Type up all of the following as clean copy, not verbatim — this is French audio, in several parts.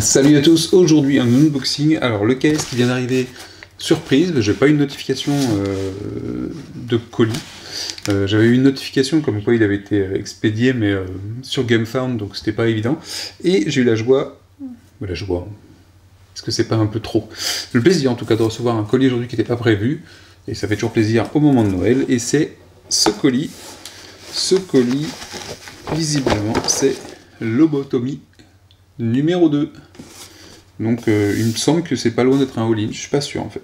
Salut à tous, aujourd'hui un unboxing. Alors le KS qui vient d'arriver, surprise, j'ai pas eu une notification de colis. J'avais eu une notification comme quoi il avait été expédié mais sur GameFound, donc c'était pas évident. Et j'ai eu la joie, est-ce que c'est pas un peu trop? Le plaisir en tout cas de recevoir un colis aujourd'hui qui n'était pas prévu, et ça fait toujours plaisir au moment de Noël, et c'est ce colis. Ce colis, visiblement, c'est Lobotomie numéro 2. Donc il me semble que c'est pas loin d'être un all-in, je suis pas sûr en fait.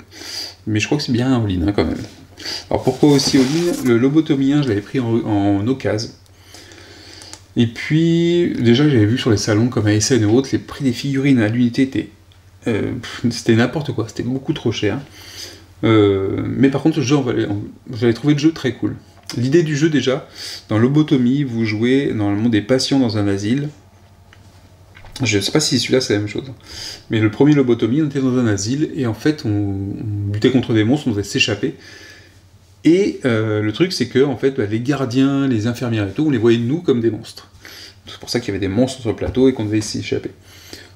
Mais je crois que c'est bien un all-in quand même. Alors pourquoi aussi all-in? Le Lobotomie 1, je l'avais pris en occasion. Et puis, déjà j'avais vu sur les salons comme ASN et autres, les prix des figurines à l'unité étaient... c'était n'importe quoi, c'était beaucoup trop cher. Mais par contre, le jeu, j'avais trouvé le jeu très cool. L'idée du jeu déjà, dans Lobotomie, vous jouez normalement des patients dans un asile. Je ne sais pas si celui-là c'est la même chose. Mais le premier Lobotomie, on était dans un asile, et en fait on butait contre des monstres, on devait s'échapper. Et le truc c'est que en fait, les gardiens, les infirmières et tout, on les voyait nous comme des monstres. C'est pour ça qu'il y avait des monstres sur le plateau et qu'on devait s'échapper.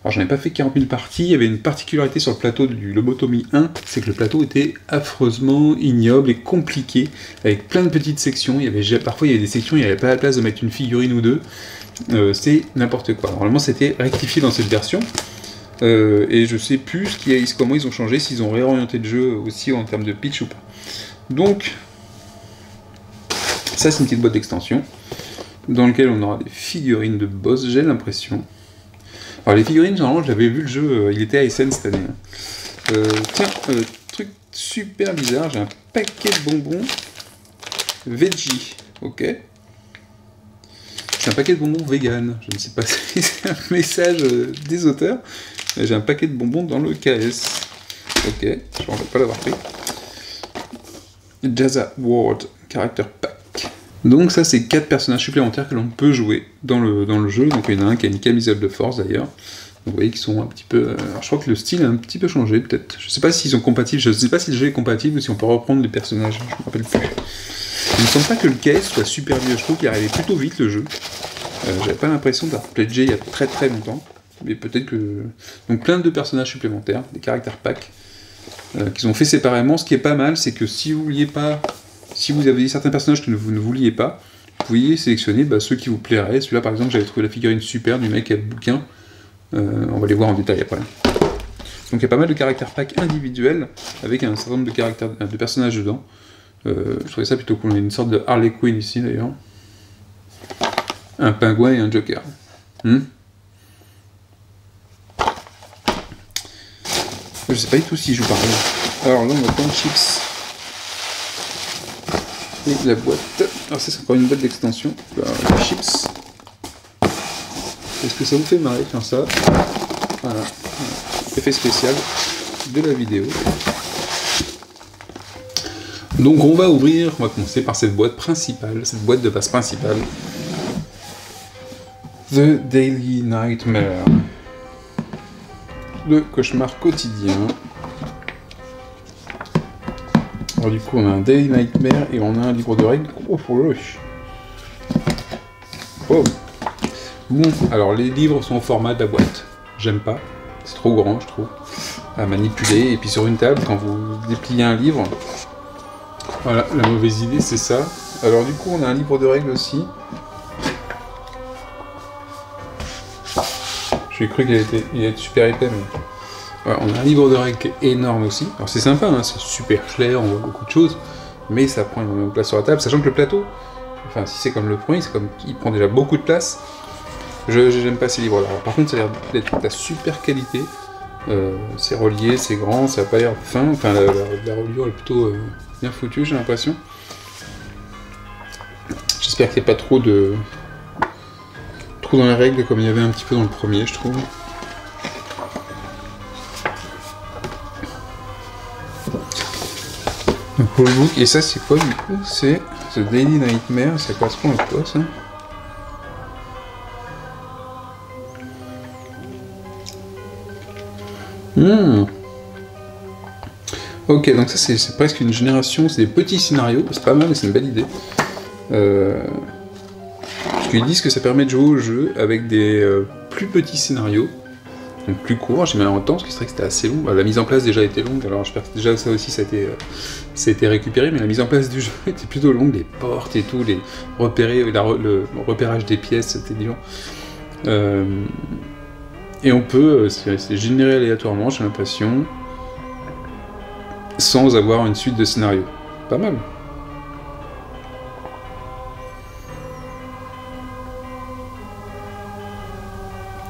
Alors j'en ai pas fait 40 000 parties, il y avait une particularité sur le plateau du Lobotomie 1, c'est que le plateau était affreusement ignoble et compliqué, avec plein de petites sections. Parfois il y avait des sections, il n'y avait pas la place de mettre une figurine ou deux. C'est n'importe quoi. Normalement c'était rectifié dans cette version, et je sais plus comment ils ont changé, s'ils ont réorienté le jeu aussi en termes de pitch ou pas. Donc, ça c'est une petite boîte d'extension, dans laquelle on aura des figurines de boss, j'ai l'impression. Alors les figurines, généralement, j'avais vu le jeu, il était à ASN cette année. Tiens, truc super bizarre, j'ai un paquet de bonbons veggie, ok. C'est un paquet de bonbons vegan, je ne sais pas si c'est un message des auteurs, mais j'ai un paquet de bonbons dans le KS. Ok, je ne regrette pas l'avoir pris. Jazza World Character Pack. Donc ça c'est 4 personnages supplémentaires que l'on peut jouer dans le jeu. Donc il y en a un qui a une camisole de force d'ailleurs. Vous voyez qu'ils sont un petit peu... alors je crois que le style a un petit peu changé peut-être. Je ne sais pas s'ils sont compatibles, je ne sais pas si le jeu est compatible ou si on peut reprendre les personnages, je ne me rappelle plus. Il ne me semble pas que le KS soit super vieux, je trouve qu'il arrivait plutôt vite le jeu. J'avais pas l'impression d'avoir pledgé il y a très très longtemps. Mais peut-être que... Donc plein de personnages supplémentaires, des caractères packs, qu'ils ont fait séparément. Ce qui est pas mal, c'est que si vous vouliez pas... Si vous avez certains personnages que vous ne vouliez pas, vous pouviez sélectionner ceux qui vous plairaient. Celui-là par exemple, j'avais trouvé la figurine super du mec qui a le bouquin. On va les voir en détail après. Donc il y a pas mal de caractères packs individuels, avec un certain nombre de personnages dedans. Je trouvais ça plutôt cool. On a une sorte de Harley Quinn ici d'ailleurs. Un pingouin et un Joker. Je sais pas du tout si je joue pareil. Alors là on a plein de chips. Et la boîte. Alors ça c'est encore une boîte d'extension. Les chips. Est-ce que ça vous fait marrer faire ça? Voilà. Effet spécial de la vidéo. Donc on va commencer par cette boîte principale, cette boîte de base principale. The Daily Nightmare. Le cauchemar quotidien. Alors du coup on a un Daily Nightmare et on a un livre de règles. Oh. Bon, alors les livres sont au format de la boîte. J'aime pas, c'est trop grand je trouve à manipuler. Et puis sur une table, quand vous dépliez un livre, voilà, la mauvaise idée c'est ça. Alors du coup on a un livre de règles aussi. J'ai cru qu'il allait être super épais, mais... Voilà, on a un livre de règles qui est énorme aussi. Alors c'est sympa, hein, c'est super clair, on voit beaucoup de choses, mais ça prend énormément de place sur la table, sachant que le plateau, enfin si c'est comme le premier, il prend déjà beaucoup de place. J'aime pas ces livres-là. Par contre ça a l'air d'être de la super qualité. C'est relié, c'est grand, ça a pas l'air fin, enfin la reliure est plutôt bien foutue, j'ai l'impression. J'espère qu'il n'y a pas trop dans les règles comme il y avait un petit peu dans le premier, je trouve. Donc pour le book, et ça c'est quoi du coup? C'est The Daily Nightmare, ça correspond à quoi ça? Ok, donc ça c'est presque une génération, c'est des petits scénarios, c'est pas mal, c'est une belle idée. Parce qu'ils disent que ça permet de jouer au jeu avec des plus petits scénarios, Donc plus court, j'ai mis en temps parce que c'est vrai que c'était assez long. La mise en place déjà était longue, alors j'espère que déjà ça aussi ça a été récupéré, mais la mise en place du jeu était plutôt longue, les portes et tout, le repérage des pièces, c'était dur. Et on peut, c'est généré aléatoirement, j'ai l'impression, sans avoir une suite de scénarios. Pas mal.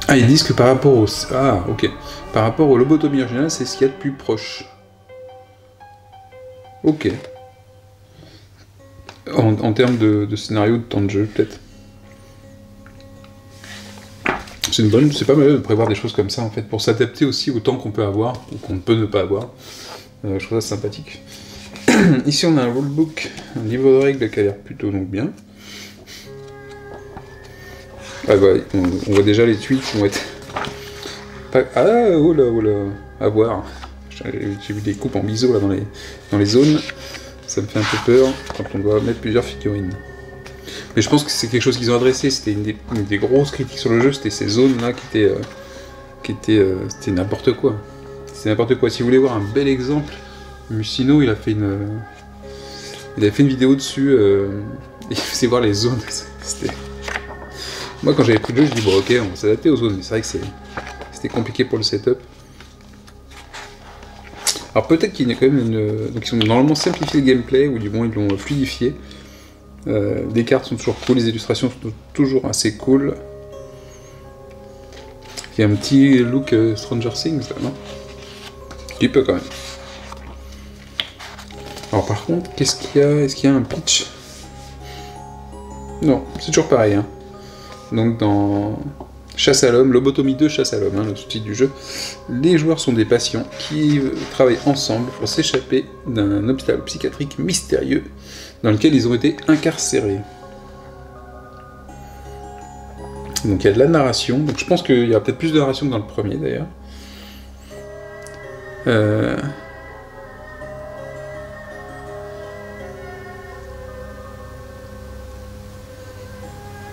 Ah, ils disent que par rapport au... Ah, ok. Par rapport au lobotomie original, c'est ce qu'il y a de plus proche. Ok. En termes de scénario, de temps de jeu, peut-être. C'est pas mal de prévoir des choses comme ça, en fait, pour s'adapter aussi au temps qu'on peut avoir, ou qu'on peut ne pas avoir. Je trouve ça sympathique. Ici, on a un rulebook, un livre de règles qui a l'air plutôt donc bien. Ah bah, on voit déjà les tuiles qui vont être... Ah, oh là, à voir. J'ai vu des coupes en biseau là dans les zones. Ça me fait un peu peur quand on doit mettre plusieurs figurines. Mais je pense que c'est quelque chose qu'ils ont adressé. C'était une des grosses critiques sur le jeu, c'était ces zones là c'était n'importe quoi. C'est n'importe quoi. Si vous voulez voir un bel exemple, Musino il a fait une vidéo dessus. Il faisait voir les zones. Moi quand j'avais pris le jeu, je dis bon ok, on va s'adapter aux zones. Mais c'est vrai que c'était compliqué pour le setup. Alors peut-être qu'il y a quand même donc ils ont normalement simplifié le gameplay, ou du moins ils l'ont fluidifié. Les cartes sont toujours cool, les illustrations sont toujours assez cool. Il y a un petit look Stranger Things là, non? Un petit peu quand même. Alors par contre, qu'est-ce qu'il y a? Est-ce qu'il y a un pitch? Non, c'est toujours pareil. Hein. Donc dans Chasse à l'homme, Lobotomie 2, Chasse à l'homme, hein, le sous-titre du jeu, les joueurs sont des patients qui travaillent ensemble pour s'échapper d'un hôpital psychiatrique mystérieux dans lequel ils ont été incarcérés. Donc il y a de la narration, donc je pense qu'il y a peut-être plus de narration que dans le premier d'ailleurs.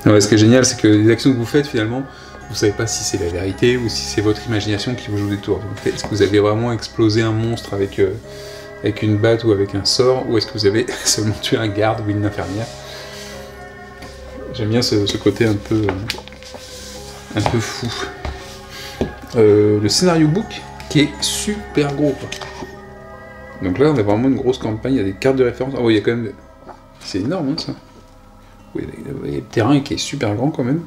Ouais, ce qui est génial, c'est que les actions que vous faites finalement, vous savez pas si c'est la vérité ou si c'est votre imagination qui vous joue des tours. Est-ce que vous avez vraiment explosé un monstre avec une batte ou avec un sort, ou est-ce que vous avez seulement tué un garde ou une infirmière? J'aime bien ce côté un peu fou. Le scénario book qui est super gros, quoi. Donc là on a vraiment une grosse campagne, il y a des cartes de référence. Oh, il y a quand même... C'est énorme hein, ça. Oui, il y a le terrain qui est super grand quand même.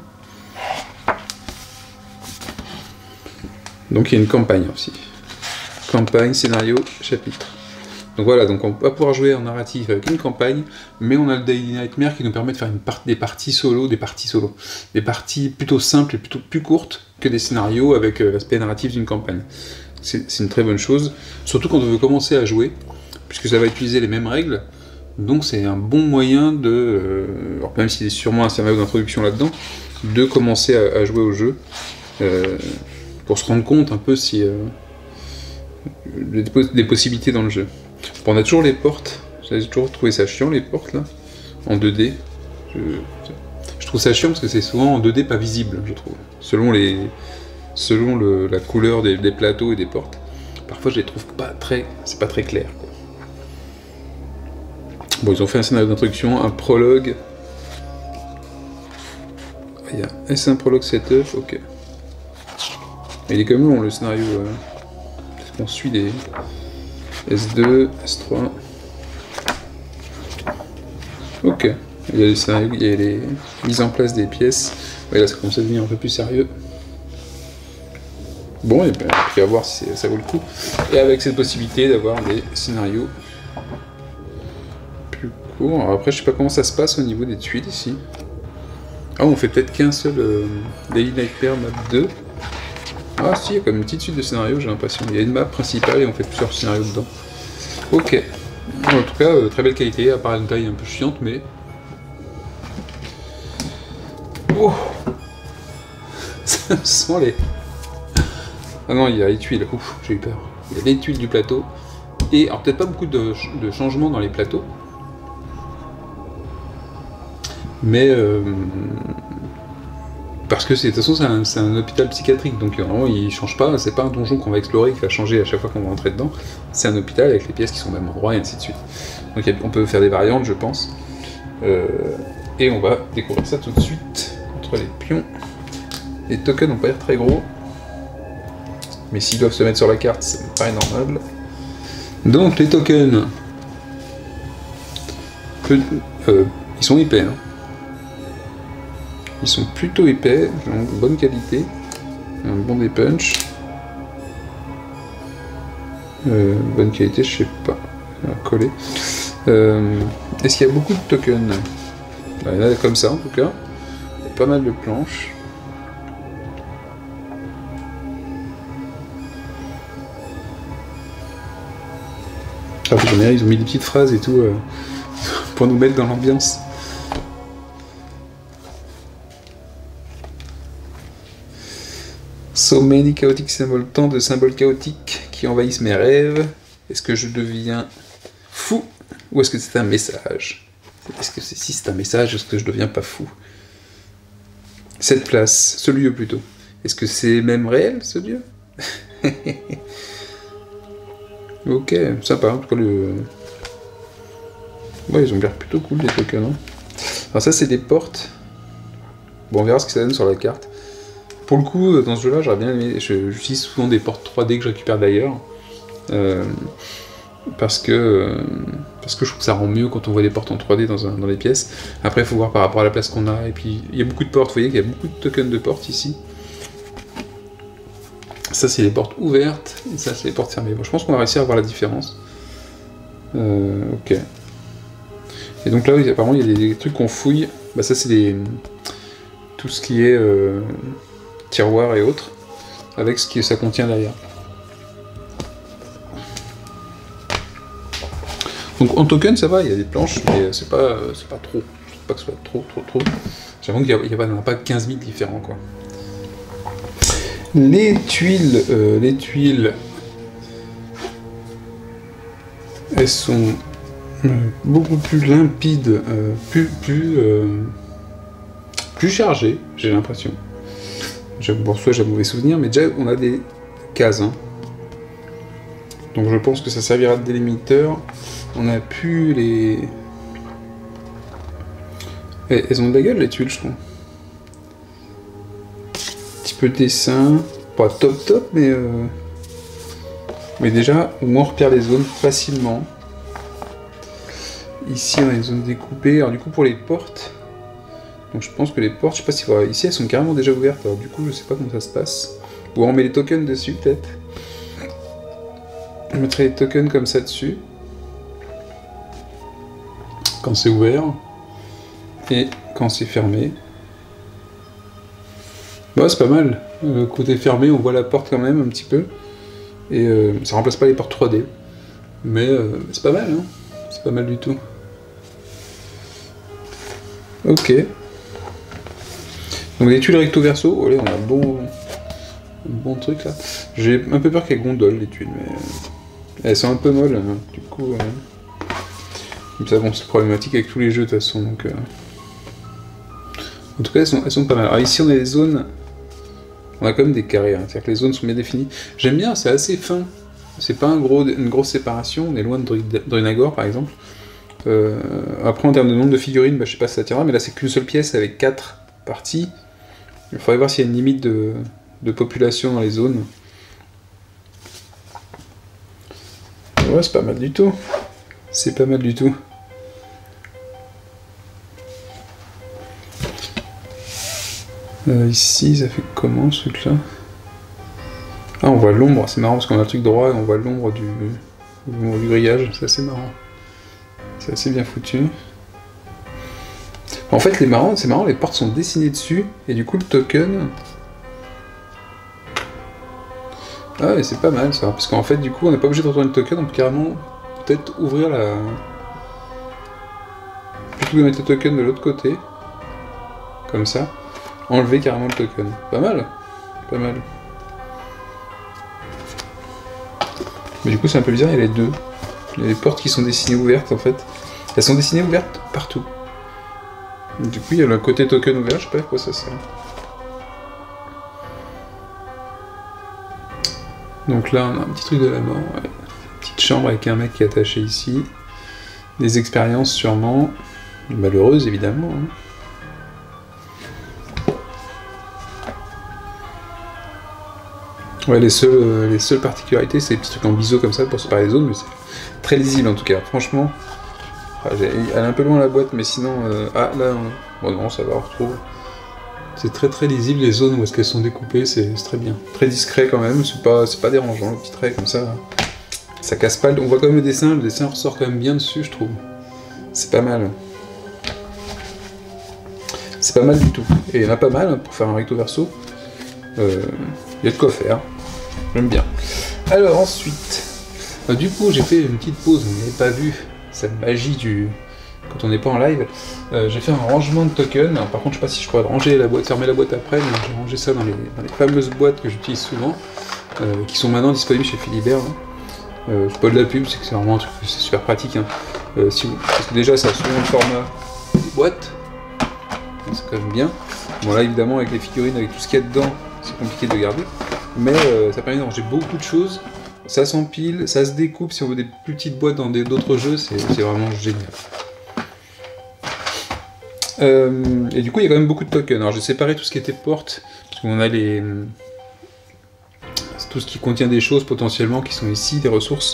Donc il y a une campagne aussi. Campagne, scénario, chapitre. Donc voilà, donc on va pouvoir jouer en narratif avec une campagne, mais on a le Daily Nightmare qui nous permet de faire des parties plutôt simples et plutôt plus courtes que des scénarios avec l'aspect narratif d'une campagne. C'est une très bonne chose, surtout quand on veut commencer à jouer, puisque ça va utiliser les mêmes règles. Donc c'est un bon moyen de, alors même s'il y a sûrement un scénario d'introduction là-dedans, de commencer à jouer au jeu, pour se rendre compte un peu si des possibilités dans le jeu. Bon, on a toujours les portes, j'ai toujours trouvé ça chiant les portes là, en 2D. Je trouve ça chiant parce que c'est souvent en 2D pas visible, je trouve, selon la couleur des plateaux et des portes. Parfois je les trouve c'est pas très clair, quoi. Bon, ils ont fait un scénario d'introduction, un prologue. Est-ce un prologue setup? Ok. Mais il est quand même long le scénario. Parce qu'on suit des S2, S3. Ok. Il y a les scénarios, il y a les mises en place des pièces. Ouais, là ça commence à devenir un peu plus sérieux. Bon, et ben, puis à voir si ça vaut le coup. Et avec cette possibilité d'avoir des scénarios plus courts. Alors après, je sais pas comment ça se passe au niveau des tuiles ici. Ah, on fait peut-être qu'un seul Daily Nightmare map 2. Ah si, il y a comme une petite suite de scénarios, j'ai l'impression. Il y a une map principale et on fait plusieurs scénarios dedans. Ok. En tout cas, très belle qualité, à part une taille un peu chiante, mais... Oh, ça sent les... Ah non, il y a les tuiles. Ouf, j'ai eu peur. Il y a les tuiles du plateau. Et, alors peut-être pas beaucoup de changements dans les plateaux. Mais Parce que de toute façon c'est un hôpital psychiatrique, donc normalement il change pas, c'est pas un donjon qu'on va explorer qui va changer à chaque fois qu'on va rentrer dedans, c'est un hôpital avec les pièces qui sont au même endroit et ainsi de suite. Donc on peut faire des variantes je pense, et on va découvrir ça tout de suite, entre les pions. Les tokens n'ont pas l'air très gros, mais s'ils doivent se mettre sur la carte, ça me paraît normal. Donc les tokens, ils sont épais, hein. Ils sont plutôt épais, donc bonne qualité, un bon dépunch. Bonne qualité, je sais pas, coller. Est-ce qu'il y a beaucoup de tokens? Il y en a comme ça en tout cas, il y a pas mal de planches. Ah, ils ont mis des petites phrases et tout pour nous mettre dans l'ambiance. So many chaotic symbols, tant de symboles chaotiques qui envahissent mes rêves. Est-ce que je deviens fou ou est-ce que c'est un message? Est-ce que si c'est un message, est-ce que je deviens pas fou? Cette place, ce lieu plutôt. Est-ce que c'est même réel ce lieu? Ok, sympa. En tout cas, ouais, ils ont l'air plutôt cool les tokens. Hein. Alors ça, c'est des portes. Bon, on verra ce que ça donne sur la carte. Pour le coup, dans ce jeu-là, j'aurais bien aimé. J'utilise souvent des portes 3D que je récupère d'ailleurs. Parce que je trouve que ça rend mieux quand on voit des portes en 3D dans les pièces. Après, il faut voir par rapport à la place qu'on a. Et puis, il y a beaucoup de portes. Vous voyez qu'il y a beaucoup de tokens de portes ici. Ça, c'est les portes ouvertes. Et ça, c'est les portes fermées. Bon, je pense qu'on va réussir à voir la différence. Ok. Et donc là, oui, apparemment, il y a des trucs qu'on fouille. Bah, ça, c'est tout ce qui est tiroir et autres, avec ce que ça contient derrière. Donc en token ça va, il y a des planches, mais c'est pas trop. Je trouve pas que ce soit trop. J'avoue qu'il n'y en a pas 15 000 différents quoi. Les tuiles, elles sont beaucoup plus limpides, plus chargées, j'ai l'impression. Bon, soit j'ai un mauvais souvenir, mais déjà on a des cases. Hein. Donc je pense que ça servira de délimiteur. On a pu les... Elles ont de la gueule les tuiles, je trouve. Un petit peu de dessin. Pas top, mais déjà, au moins on repère les zones facilement. Ici on a une zone découpée. Alors du coup pour les portes... Donc je pense que les portes, je sais pas si voilà, ici elles sont carrément déjà ouvertes, alors du coup je sais pas comment ça se passe. Ou on met les tokens dessus peut-être. On mettrait les tokens comme ça dessus. Quand c'est ouvert. Et quand c'est fermé. Bah c'est pas mal. Côté fermé, on voit la porte quand même un petit peu. Et ça remplace pas les portes 3D. Mais c'est pas mal, hein. C'est pas mal du tout. Ok. Donc les tuiles recto verso, oh là, on a un bon truc là. J'ai un peu peur qu'elles gondolent les tuiles, mais elles sont un peu molles, hein, du coup. Comme ça, bon, c'est problématique avec tous les jeux de toute façon. Donc, en tout cas, elles sont pas mal. Alors ici, on a des zones. On a quand même des carrés, hein, c'est-à-dire que les zones sont bien définies. J'aime bien, c'est assez fin. C'est pas une grosse séparation. On est loin de Drunagor, par exemple. Après, en termes de nombre de figurines, bah, je sais pas si ça tirera, mais là, c'est qu'une seule pièce avec 4 parties. Il faudrait voir s'il y a une limite de population dans les zones. Ouais, c'est pas mal du tout. C'est pas mal du tout. Ici, ça fait comment ce truc-là? Ah, on voit l'ombre, c'est marrant parce qu'on a le truc droit et on voit l'ombre du grillage, c'est assez marrant. C'est assez bien foutu. En fait, c'est marrant, les portes sont dessinées dessus, et du coup, le token... Ah ouais, c'est pas mal ça, parce qu'en fait, du coup, on n'est pas obligé de retourner le token, on peut carrément peut-être ouvrir la... Plutôt que de mettre le token de l'autre côté, comme ça, enlever carrément le token. Pas mal, pas mal. Mais du coup, c'est un peu bizarre, il y a les deux. Il y a les portes qui sont dessinées ouvertes, en fait. Elles sont dessinées ouvertes partout. Du coup, il y a le côté token ouvert, je sais pas à quoi ça sert. Donc là, on a un petit truc de la mort. Ouais. Petite chambre avec un mec qui est attaché ici. Des expériences sûrement. Malheureuses, évidemment. Hein. Ouais, les seules particularités, c'est les petits trucs en biseau comme ça pour séparer les zones, mais c'est très lisible en tout cas. Franchement, elle est un peu loin la boîte, mais sinon... Ah, là, bon non, ça va, on retrouve. C'est très très lisible, les zones où est-ce qu'elles sont découpées, c'est très bien. Très discret quand même, c'est pas dérangeant, le petit trait comme ça. Ça casse pas, on voit quand même le dessin ressort quand même bien dessus, je trouve. C'est pas mal. C'est pas mal du tout. Et il y en a pas mal, hein, pour faire un recto verso. Il y a de quoi faire. J'aime bien. Alors ensuite, du coup j'ai fait une petite pause, vous n'avez pas vu cette magie du... quand on n'est pas en live. J'ai fait un rangement de tokens. Alors, par contre je sais pas si je pourrais ranger la boîte, fermer la boîte après, mais j'ai rangé ça dans les fameuses boîtes que j'utilise souvent, qui sont maintenant disponibles chez Philibert. Hein. C'est pas de la pub, c'est que c'est vraiment un truc, c'est super pratique. Hein. Parce que déjà ça a souvent le format des boîtes, c'est quand même bien. Bon là évidemment avec les figurines, avec tout ce qu'il y a dedans, c'est compliqué de le garder, mais ça permet de ranger beaucoup de choses, ça s'empile, ça se découpe si on veut des plus petites boîtes dans d'autres jeux, c'est vraiment génial. Et du coup il y a quand même beaucoup de tokens. Alors j'ai séparé tout ce qui était porte, parce qu'on a tout ce qui contient des choses potentiellement qui sont ici, des ressources.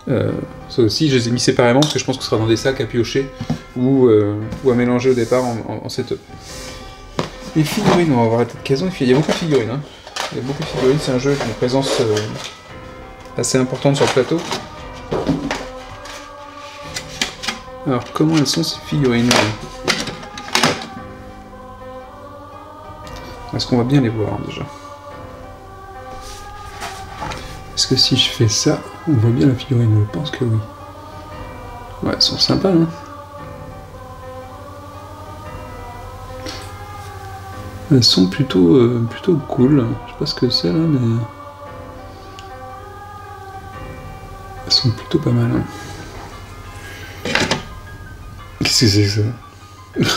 Ça aussi je les ai mis séparément parce que je pense que ce sera dans des sacs à piocher ou à mélanger au départ en setup. Les figurines, on va voir la tête cason, il y a beaucoup de figurines. Hein. Il y a beaucoup de figurines, c'est un jeu avec une présence assez importante sur le plateau. Alors comment elles sont ces figurines? Est-ce qu'on va bien les voir déjà? Est-ce que si je fais ça, on voit bien la figurine? Je pense que oui. Ouais, elles sont sympas, hein. Elles sont plutôt cool. Je sais pas ce que c'est là, mais... elles sont plutôt pas mal. Hein. Qu'est-ce que c'est que ça?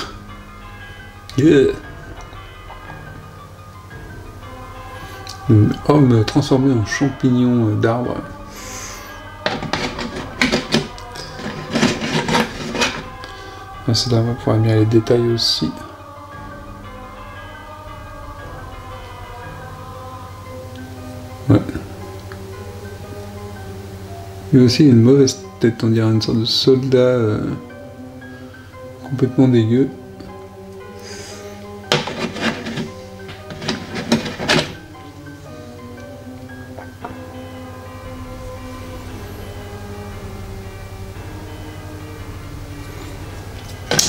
Yeah. Un homme transformé en champignon d'arbre. C'est là, on va pouvoir bien les détails aussi. Ouais. Il y a aussi une mauvaise tête, on dirait une sorte de soldat complètement dégueu.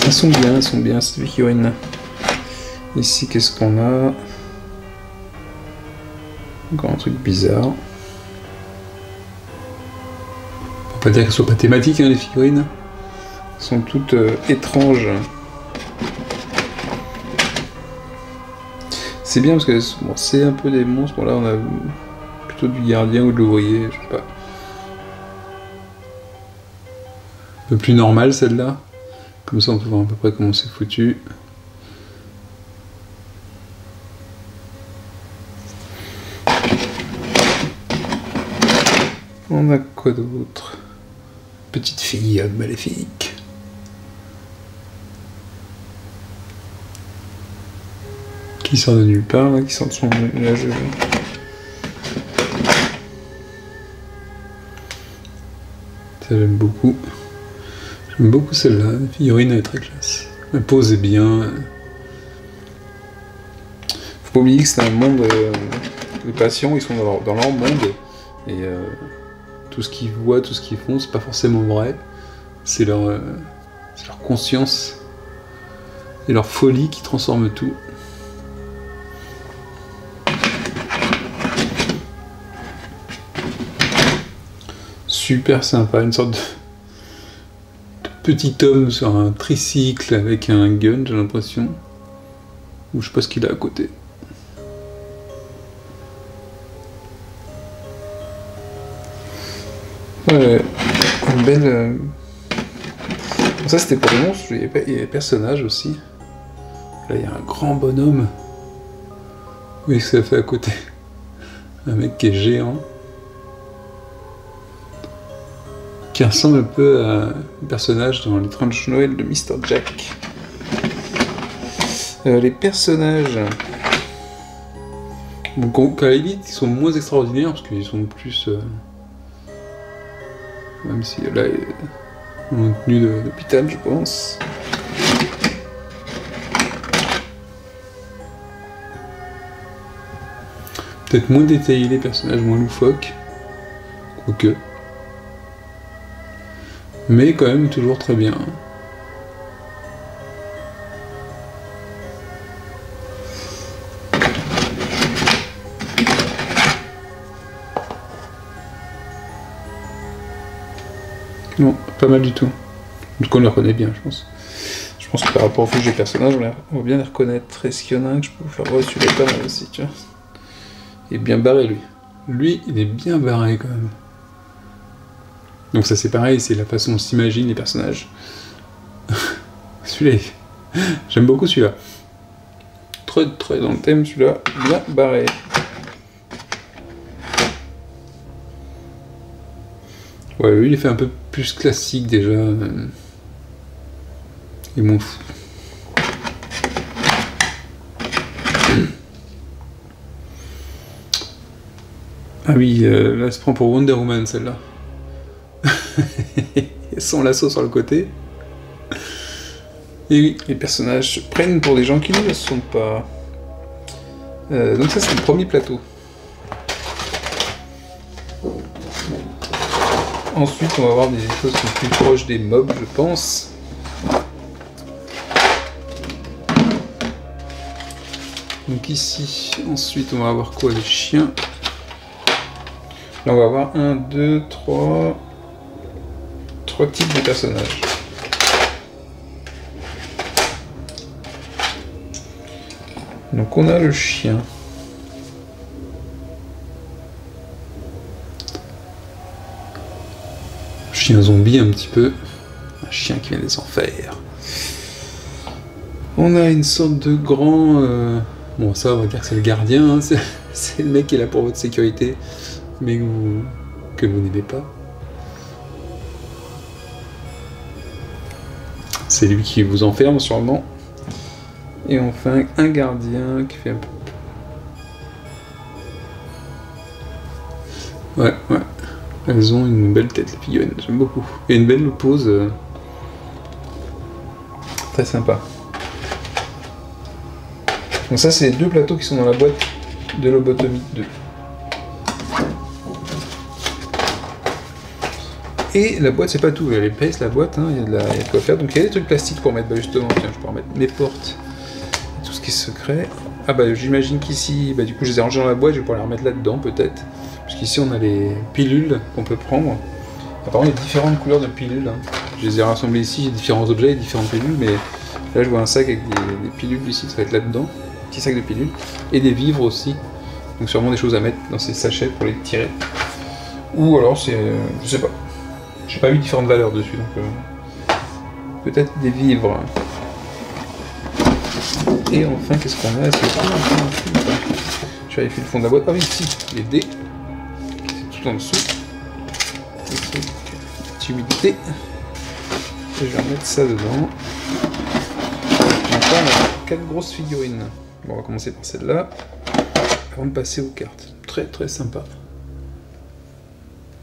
Elles sont bien ces figurines. Ici, qu'est-ce qu'on a? Encore un truc bizarre. On peut pas dire qu'elles soient pas thématiques, hein, les figurines. Elles sont toutes étranges. C'est bien parce que bon, c'est un peu des monstres. Bon, là, on a plutôt du gardien ou de l'ouvrier, je sais pas. Un peu plus normal celle-là. Comme ça, on peut voir à peu près comment c'est foutu. On a quoi d'autre? Petite fille maléfique. Qui sort de nulle part, là, qui sort de son nuage. Ça, j'aime beaucoup. J'aime beaucoup celle-là, la figurine elle est très classe. La pose est bien. Faut pas oublier que c'est un monde de patients, ils sont dans leur monde. Et tout ce qu'ils voient, tout ce qu'ils font, c'est pas forcément vrai. C'est leur conscience et leur folie qui transforme tout. Super sympa, une sorte de petit homme sur un tricycle avec un gun, j'ai l'impression. Ou je sais pas ce qu'il a à côté. Une belle... Bon, ça c'était pour les monstres, il y a les personnages aussi. Là il y a un grand bonhomme. Oui, ce que ça fait à côté. Un mec qui est géant. qui ressemble un peu à un personnage dans l'étrange Noël de Mr. Jack. Les personnages... Donc à la limite, ils sont moins extraordinaires, parce qu'ils sont plus... Même si là, ils ont une tenue d'hôpital, je pense. Peut-être moins détaillés les personnages, moins loufoques. Quoique. Mais quand même toujours très bien. Non, pas mal du tout. Donc on les reconnaît bien, je pense. Je pense que par rapport aux fiches des personnages, on va bien les reconnaître. Est-ce qu'il y en a un que je peux vous faire? Ouais, celui-là est pas mal aussi, tu vois. Il est bien barré, lui. Lui, il est bien barré, quand même. Donc ça, c'est pareil, c'est la façon dont on s'imagine les personnages. Celui-là, j'aime beaucoup celui-là. Très dans le thème, celui-là, bien barré. Ouais, lui, il est fait un peu plus classique, déjà. Et bon... Ah oui, là, elle se prend pour Wonder Woman, celle-là. Son lasso sur le côté. Et oui, les personnages se prennent pour des gens qui ne le sont pas. Donc ça, c'est le premier plateau. Ensuite, on va avoir des choses qui sont plus proches des mobs, je pense. Donc ici, ensuite, on va avoir quoi? Les chiens. Là, on va avoir 1, 2, 3 types de personnages. Donc on a le chien. Chien zombie un petit peu. Un chien qui vient des enfers. On a une sorte de grand... Bon, ça, on va dire que c'est le gardien. Hein. C'est le mec qui est là pour votre sécurité, mais que vous n'aimez pas. C'est lui qui vous enferme sûrement. Et enfin, un gardien qui fait un peu... Ouais. Elles ont une belle tête, les figurines, j'aime beaucoup. Et une belle pose. Très sympa. Donc ça, c'est les deux plateaux qui sont dans la boîte de Lobotomie 2. Et la boîte, c'est pas tout, elle est épaisse la boîte, hein, il y a de quoi faire. Donc il y a des trucs plastiques pour mettre, justement, tiens, je peux remettre mes portes, tout ce qui est secret. Ah bah j'imagine qu'ici, du coup je les ai rangés dans la boîte, je vais pouvoir les remettre là-dedans peut-être. Parce qu'ici on a les pilules qu'on peut prendre. Apparemment il y a différentes couleurs de pilules. Hein. Je les ai rassemblées ici, il y a différents objets, différentes pilules, mais là je vois un sac avec des pilules ici, ça va être là-dedans. Petit sac de pilules. Et des vivres aussi. Donc sûrement des choses à mettre dans ces sachets pour les tirer. Ou alors c'est... je sais pas. J'ai pas eu différentes valeurs dessus, donc peut-être des vivres. Et enfin, qu'est-ce qu'on a? Je vérifie le fond de la boîte. Ah oui, ici, les dés. C'est tout en dessous. Petite humidité. Et je vais remettre ça dedans. Enfin, on a 4 grosses figurines. Bon, on va commencer par celle-là. Avant de passer aux cartes. Très sympa.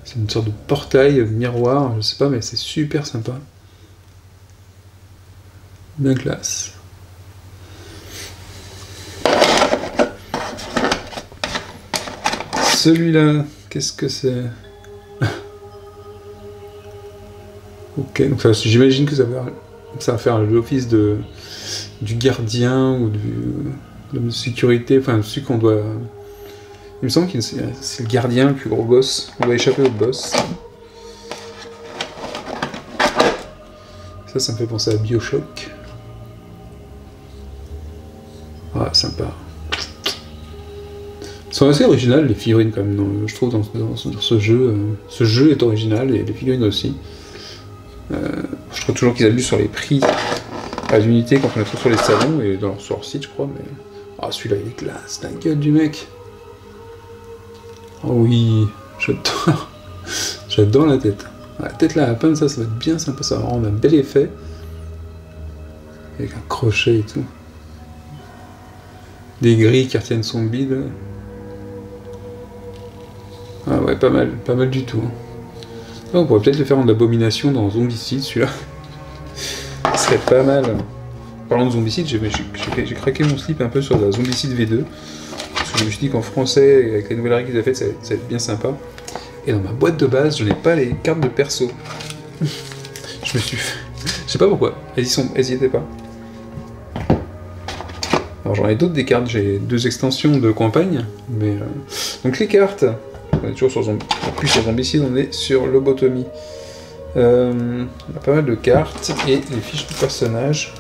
C'est une sorte de portail, miroir, je sais pas, mais c'est super sympa. Bien classe. Celui-là, qu'est-ce que c'est? Ok, donc j'imagine que ça va faire l'office du gardien ou de la sécurité, enfin celui qu'on doit... Il me semble que c'est le gardien, le plus gros boss. On va échapper au boss. Ça me fait penser à BioShock. Ah, sympa. Ils sont assez originales, les figurines, quand même, je trouve, dans ce jeu. Ce jeu est original, et les figurines aussi. Je trouve toujours qu'ils abusent sur les prix à l'unité quand on les trouve sur les salons, et sur leur site, je crois, mais... Ah, celui-là, il est classe, la gueule du mec. Oh oui, j'adore la tête. La tête là à peine, ça va être bien sympa, ça va rendre un bel effet. Avec un crochet et tout. Des grilles qui retiennent son bide. Ah ouais, pas mal du tout. Ah, on pourrait peut-être le faire en abomination dans Zombicide, celui-là. Ce serait pas mal. Parlant de Zombicide, j'ai craqué mon slip un peu sur la Zombicide V2. Parce que je me suis dit qu'en français, avec les nouvelles règles qu'ils ont faites, ça va être bien sympa. Et dans ma boîte de base, je n'ai pas les cartes de perso. Je me suis... Je sais pas pourquoi. Elles y étaient pas. Alors j'en ai d'autres des cartes, j'ai 2 extensions de campagne. Mais donc les cartes, on est toujours sur Zombicide. En plus sur Zombicide, on est sur Lobotomie. On a pas mal de cartes et les fiches de personnages.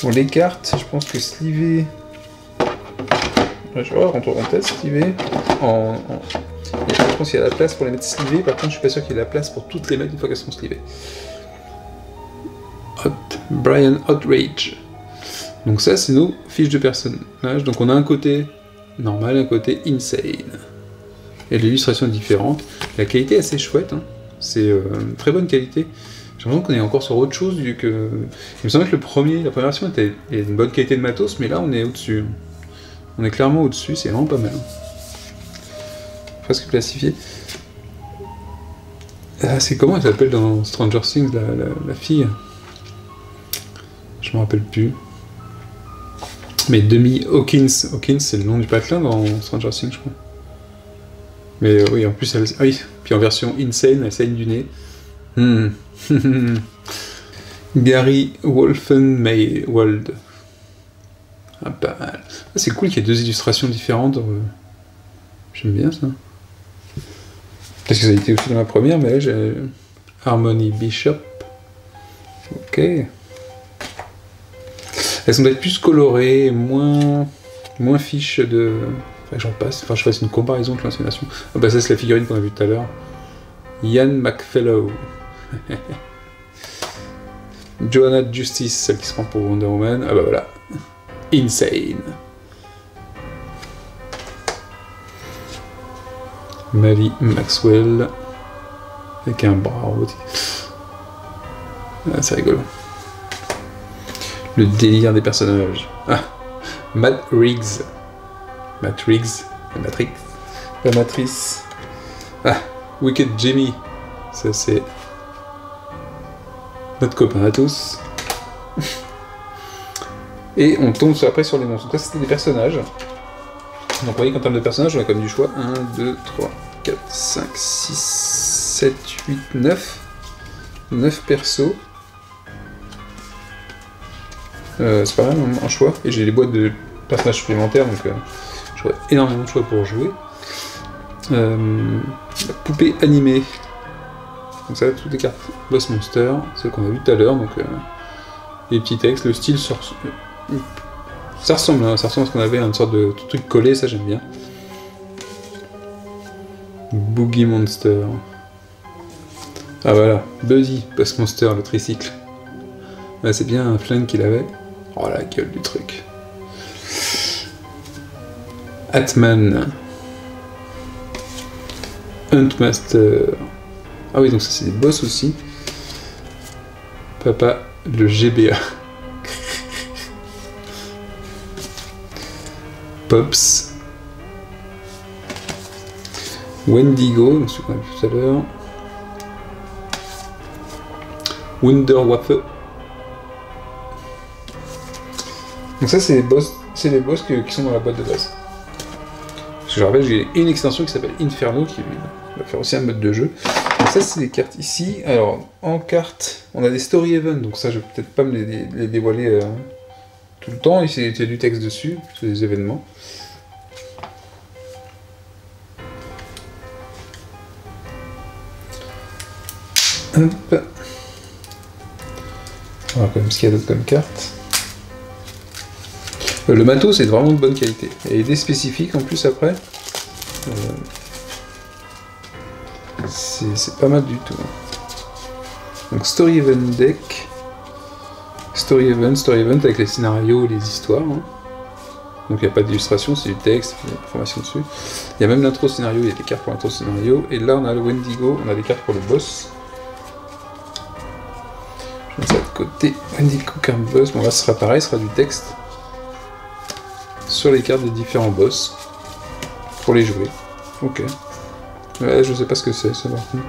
Bon, les cartes, je pense que Slivé... Je vais voir, on teste Slivé Je pense qu'il y a la place pour les mettre slivées, par contre je suis pas sûr qu'il y ait la place pour toutes les mettre une fois qu'elles sont slivées. Brian Outrage. Donc ça c'est nos fiches de personnages. Donc on a un côté normal, un côté insane. Et l'illustration est différente. La qualité est assez chouette, hein. C'est une très bonne qualité. J'ai l'impression qu'on est encore sur autre chose vu que... Il me semble que la première version était une bonne qualité de matos, mais là on est au-dessus. On est clairement au-dessus, c'est vraiment pas mal. Presque classifié. Ah, c'est comment elle s'appelle dans Stranger Things, la fille? Je me rappelle plus. Mais Demi Hawkins. Hawkins, c'est le nom du patelin dans Stranger Things, je crois. Mais oui, en plus, ah oui. Puis en version insane, elle saigne du nez. Gary Wolfenwald. Ah, pas mal. Ah, c'est cool qu'il y ait 2 illustrations différentes. J'aime bien ça. Parce que ça a été aussi dans ma première, mais là j'ai Harmony Bishop. Ok. Elles sont peut-être plus colorées, moins fiches de... Enfin, j'en passe. Enfin, je fasse une comparaison de l'ancienne version. Ah bah ça c'est la figurine qu'on a vue tout à l'heure. Ian McFellow. Joanna Justice, celle qui se prend pour Wonder Woman. Ah bah voilà. Insane. Mary Maxwell. Avec un bras en haut. Ah, c'est rigolo. Le délire des personnages. Ah, Matt Riggs. Matt Riggs. La Matrix. La Matrice. Ah, Wicked Jimmy. Ça c'est notre copain à tous. Et on tombe après sur les monstres. Donc ça c'était des personnages. Donc vous voyez qu'en termes de personnages, on a comme du choix 1, 2, 3, 4, 5, 6, 7, 8, 9. 9 persos. C'est pas mal un choix. Et j'ai les boîtes de personnages supplémentaires, donc j'aurai énormément de choix pour jouer. La poupée animée. Donc ça, toutes les cartes Boss Monster, celles qu'on a vues tout à l'heure, donc les petits textes, le style ça ressemble à ce qu'on avait, une sorte de truc collé, ça j'aime bien. Boogie Monster. Ah voilà, Buzzy, Boss Monster, le tricycle. Ouais, c'est bien un flingue qu'il avait. Oh la gueule du truc. Atman. Huntmaster. Ah oui, donc ça c'est des boss aussi. Papa, le GBA. Pops. Wendigo, donc celui qu'on a vu tout à l'heure. Wunderwaffe. Donc ça c'est les boss qui sont dans la boîte de base. Parce que je rappelle, j'ai une extension qui s'appelle Inferno qui va faire aussi un mode de jeu. Donc ça c'est les cartes ici. Alors en carte, on a des story events, donc ça je vais peut-être pas me les dévoiler tout le temps. Ici il y a du texte dessus, c'est des événements. Hop. Voilà comme ce qu'il y a d'autre comme carte. Le matos est vraiment de bonne qualité. Et des spécifiques en plus après. C'est pas mal du tout. Donc Story Event Deck. Story Event avec les scénarios et les histoires. Hein. Donc il n'y a pas d'illustration, c'est du texte, il y a des informations dessus. Il y a même l'intro scénario, il y a des cartes pour l'intro scénario. Et là on a le Wendigo, on a des cartes pour le boss. Je mets ça de côté. Wendigo card boss, bon là ce sera pareil, ce sera du texte sur les cartes des différents boss pour les jouer. Ok. Ouais, je sais pas ce que c'est ça par contre.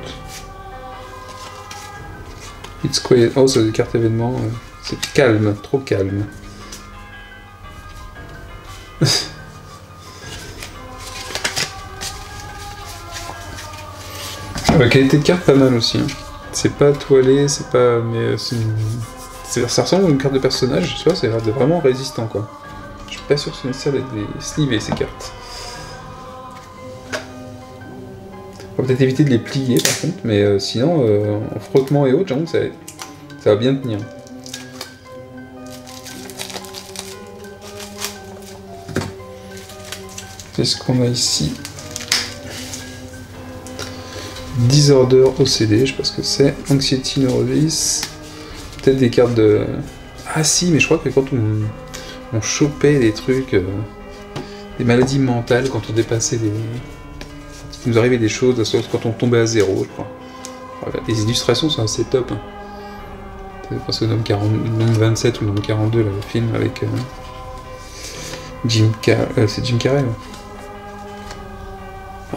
It's quiet. Oh, c'est des cartes événements. C'est calme, trop calme. La qualité de carte pas mal aussi. Hein. C'est pas toilé, c'est pas. Mais ça ressemble à une carte de personnage, tu vois, c'est vraiment résistant quoi. Je suis pas sûr que c'est nécessaire d'être slivées ces cartes. On va peut-être éviter de les plier par contre, mais sinon, en frottement et autres, j'avoue que ça va bien tenir. Qu'est-ce qu'on a ici? Disorder OCD, je sais pas ce que c'est. Anxiety Neurosis. Peut-être des cartes de... Ah si, mais je crois que quand on chopait des trucs... des maladies mentales, quand on dépassait des... Il nous arrivait des choses, quand on tombait à zéro, je crois. Voilà, les illustrations sont assez top. Hein. Je pense que le nombre 27 ou le nombre 42, là, le film avec c'est Jim Carrey. Ouais.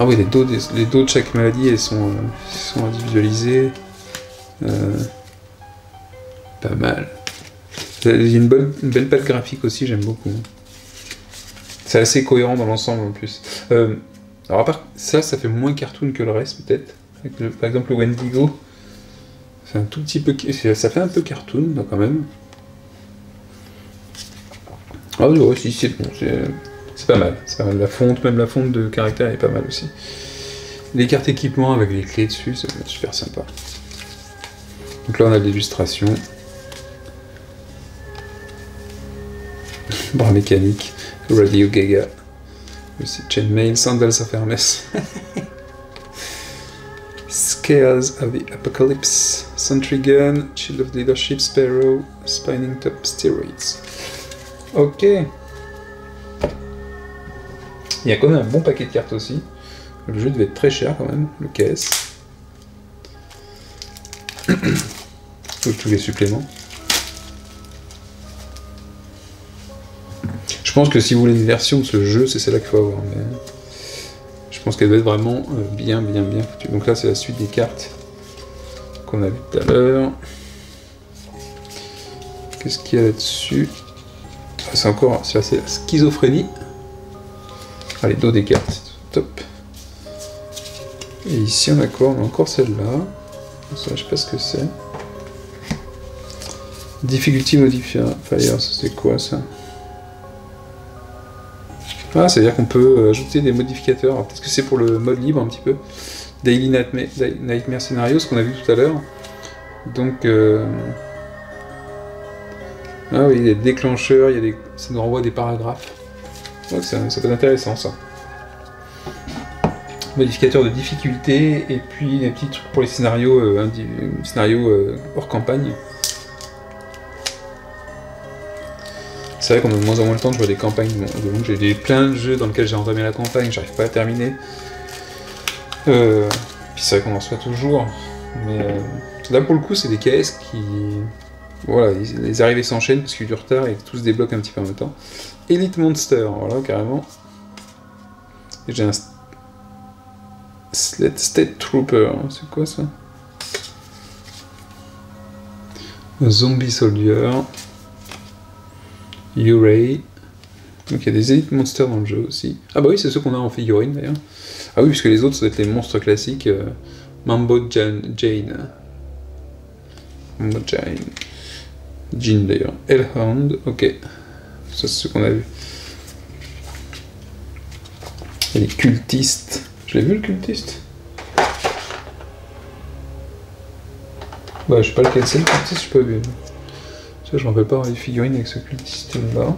Ah oui, les dos de chaque maladie, elles sont individualisées. Pas mal. Il y a une belle palette graphique aussi, j'aime beaucoup. C'est assez cohérent dans l'ensemble en plus. Alors à part ça fait moins cartoon que le reste peut-être. Par exemple le Wendigo, c'est un tout petit peu, ça fait un peu cartoon là, quand même. Ah ouais, si c'est bon, c'est pas mal. C'est pas mal. La fonte, même la fonte de caractère est pas mal aussi. Les cartes équipement avec les clés dessus, c'est super sympa. Donc là on a l'illustration. Bras mécanique, Radio Gaga. C'est Chainmail, Sandals of Hermes. Scales of the Apocalypse, Sentry Gun, Shield of Leadership, Sparrow, Spinning Top, Steroids. Ok. Il y a quand même un bon paquet de cartes aussi. Le jeu devait être très cher quand même, le KS. Tous les suppléments. Je pense que si vous voulez une version de ce jeu, c'est celle-là qu'il faut avoir. Mais je pense qu'elle doit être vraiment bien foutue. Donc là, c'est la suite des cartes qu'on a vu tout à l'heure. Qu'est-ce qu'il y a là-dessus? C'est assez la schizophrénie. Ah, les dos des cartes, top. Et ici, on a quoi? On a encore celle-là. Ça, je sais pas ce que c'est. Difficulty Modifier. Fire, c'est quoi ça? Ah, c'est-à-dire qu'on peut ajouter des modificateurs. Peut-être que c'est pour le mode libre un petit peu. Daily Nightmare Scenario, ce qu'on a vu tout à l'heure. Donc, ah oui, il y a des déclencheurs, ça nous renvoie des paragraphes. Donc ça peut être intéressant ça. Modificateur de difficulté, et puis des petits trucs pour les scénarios, hors campagne. C'est vrai qu'on a de moins en moins le temps de jouer des campagnes. J'ai plein de jeux dans lesquels j'ai entamé la campagne, j'arrive pas à terminer. Puis c'est vrai qu'on en reçoit toujours. Mais là pour le coup c'est des KS qui... Voilà, les arrivées s'enchaînent parce qu'il y a du retard et tout se débloque un petit peu en même temps. Elite Monster, voilà carrément. Et j'ai un State Trooper, c'est quoi ça? Zombie Soldier. Uray. Donc il y a des Elite Monsters dans le jeu aussi. Ah bah oui, c'est ceux qu'on a en figurine d'ailleurs. Ah oui, puisque les autres, ça doit être les monstres classiques. Mambo Jane. Mambo Jane. Jean d'ailleurs. Hellhound, ok. Ça c'est ce qu'on a vu. Et les cultistes. Je l'ai vu le cultiste? Bah je sais pas lequel c'est le cultiste, je sais pas vu. Ça je m'en rappelle pas avoir les figurines avec ce cultiste là.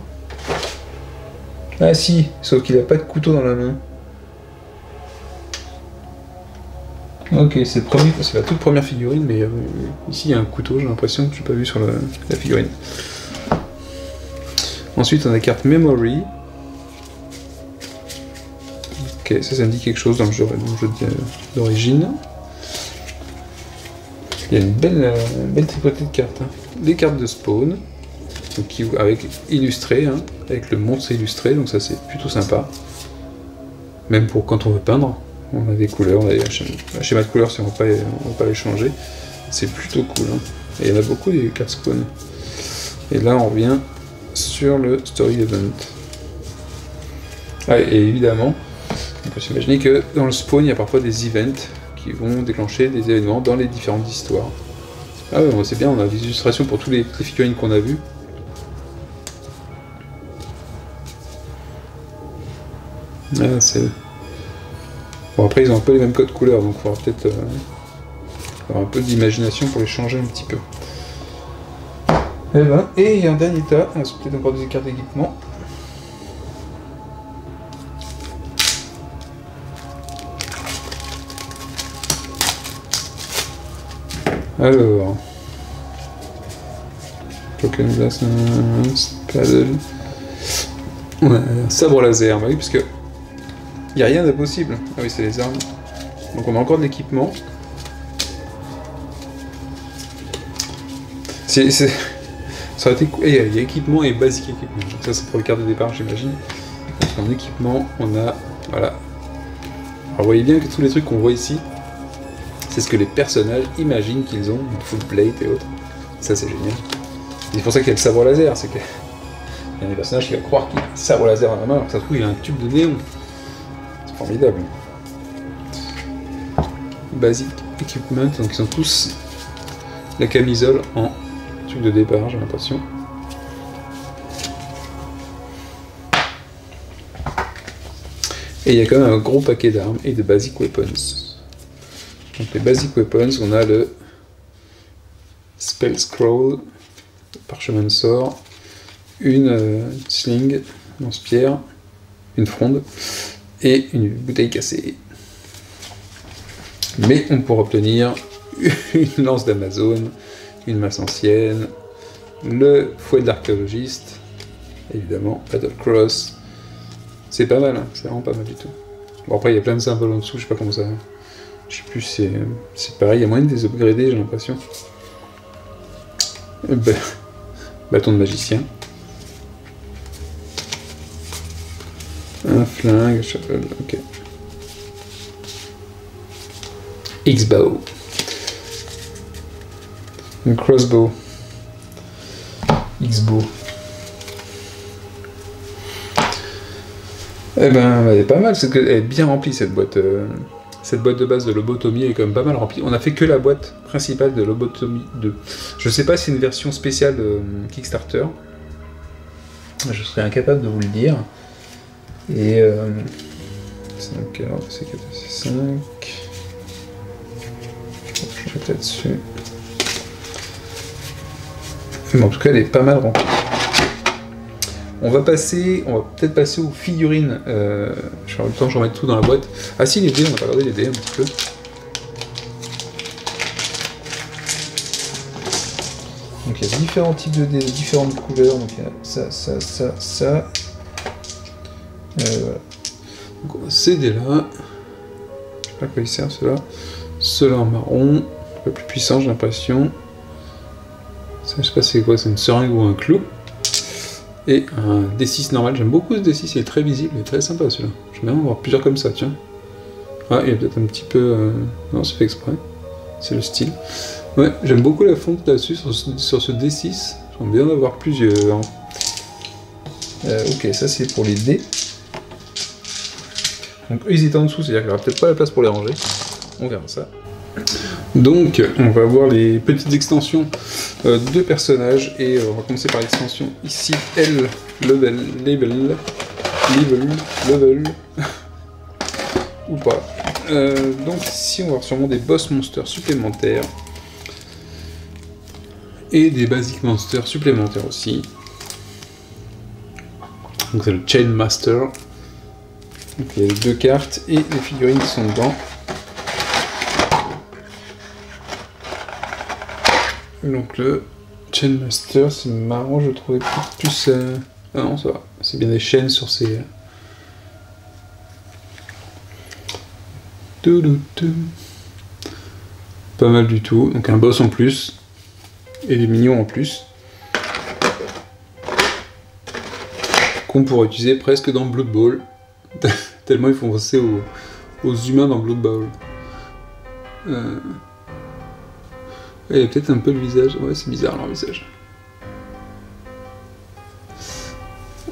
Ah si, sauf qu'il a pas de couteau dans la main. Ok, c'est la toute première figurine, mais ici il y a un couteau, j'ai l'impression que je n'ai pas vu sur la figurine. Ensuite on a la carte Memory. Ok, ça me dit quelque chose dans le jeu d'origine. Il y a une belle tripotée de cartes. Hein. Des cartes de spawn, donc avec illustré, hein, avec le monstre illustré, donc ça c'est plutôt sympa. Même pour quand on veut peindre, on a des couleurs, on a un schéma de couleurs si on ne veut pas les changer. C'est plutôt cool. Hein. Et il y en a beaucoup des cartes spawn. Et là on revient sur le story event. Ah, et évidemment, on peut s'imaginer que dans le spawn il y a parfois des events qui vont déclencher des événements dans les différentes histoires. Ah ouais, c'est bien, on a des illustrations pour toutes les figurines qu'on a vues. Ah, c'est... Bon, après ils ont un peu les mêmes codes couleurs, donc il faudra peut-être avoir un peu d'imagination pour les changer un petit peu. Et il y a un dernier tas, c'est peut-être encore des cartes d'équipement. Alors, Token Blast, Paddle, ouais, sabre laser, bah oui, parce que il n'y a rien d'impossible. Ah oui, c'est les armes. Donc on a encore de l'équipement. Ça aurait été cool. Il y a équipement et basique équipement. Donc ça c'est pour le carte de départ, j'imagine. En équipement, on a, voilà. Alors vous voyez bien que tous les trucs qu'on voit ici, c'est ce que les personnages imaginent qu'ils ont, full plate et autres. Ça c'est génial. C'est pour ça qu'il y a le sabre laser, c'est qu'il y a des personnages qui vont croire qu'il a un sabre laser dans la main, alors que ça se trouve il a un tube de néon. C'est formidable. Basic equipment, donc ils ont tous la camisole en tube de départ, j'ai l'impression. Et il y a quand même un gros paquet d'armes et de basic weapons. Donc les basic weapons, on a le spell scroll, parchemin de sort, une sling, lance-pierre, une fronde et une bouteille cassée. Mais on pourra obtenir une lance d'Amazon, une masse ancienne, le fouet de l'archéologiste, évidemment, Battle Cross. C'est pas mal, hein, c'est vraiment pas mal du tout. Bon après il y a plein de symboles en dessous, je sais pas comment ça... Je sais plus, c'est pareil, il y a moyen de les upgrader, j'ai l'impression. Bâton de magicien. Un flingue, chapeau, ok. X-bow. Un crossbow. X-bow. Eh ben, elle est pas mal, elle est bien remplie cette boîte. Cette boîte de base de lobotomie est quand même pas mal remplie. On a fait que la boîte principale de lobotomie 2. Je sais pas si c'est une version spéciale de Kickstarter. Je serais incapable de vous le dire. Et 5, alors c'est 4, c'est 5. Je vais peut-être dessus. Mais en tout cas, elle est pas mal remplie. On va peut-être passer aux figurines. Je vais avoir le temps, je remets tout dans la boîte. Ah si, les dés, on va regarder les dés un petit peu. Donc il y a différents types de dés, de différentes couleurs. Donc il y a ça, ça, ça, ça. Voilà. Donc on a ces dés-là. Je sais pas à quoi ils servent ceux-là. Ceux-là en marron. Un peu plus puissant, j'ai l'impression. Ça, je sais pas c'est quoi, c'est une seringue ou un clou. Et un D6 normal, j'aime beaucoup ce D6, il est très visible, il est très sympa celui-là. J'aime bien en avoir plusieurs comme ça, tiens. Ah, il y a peut-être un petit peu... Non, c'est fait exprès, c'est le style. Ouais, j'aime beaucoup la fonte là-dessus, sur ce D6, j'aime bien en avoir plusieurs. Ok, ça c'est pour les dés. Donc eux ils étaient en dessous, c'est-à-dire qu'il n'y aura peut-être pas la place pour les ranger. On verra ça. Donc, on va voir les petites extensions de personnages et on va commencer par l'extension ici, L, level, ou pas. Donc ici, on va avoir sûrement des boss monsters supplémentaires et des basic monsters supplémentaires aussi. Donc c'est le Chain Master. Donc il y a les deux cartes et les figurines qui sont dedans. Donc le Chain Master, c'est marrant, je trouvais plus... Ah non, ça va, c'est bien des chaînes sur ces... Pas mal du tout. Donc un boss en plus. Et des minions en plus. Qu'on pourrait utiliser presque dans Blood Bowl. Tellement ils font penser aux humains dans Blood Bowl. Il y a peut-être un peu le visage. Ouais, c'est bizarre leur visage.